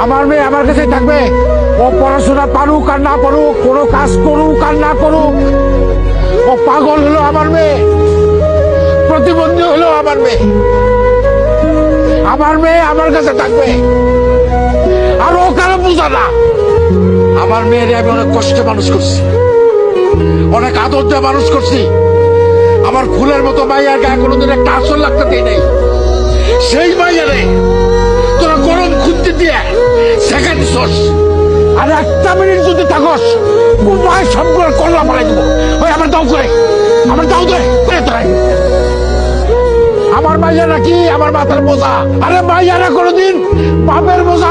আমার মেয়ে আমার কাছে থাকবে। ও পড়াশোনা পারুক আর না পারুক, কোনো কাজ করুক আর না করুক, ও পাগল হলো আমার মেয়ে, প্রতিবন্ধী হলো আমার মেয়ে। আমার মেয়ে আমার কাছে থাকবে। আর ও কারো বুঝা না। আমার মেয়েরে আমি অনেক কষ্টে মানুষ করছি, অনেক আদর দিয়ে মানুষ করছি। আমার ফুলের মতো মাইয়ার গায়ে কোনোদিন একটা আসর লাগতে দেয় নাই। সেই মাইয়ারে তোরা গরম খুঁজতে দিয়ে শেখা দিছস। আর একটা মিনিট যদি থাকস, মায়ের সবগুলো কল্লা মারাই দেবো। ওই আমার দাও করে, আমার দাও দে তোরাই। আমার মাইয়ারা কি আমার মাথার বোঝা? আরে মাইয়ারা কোনোদিন বাপের বোঝা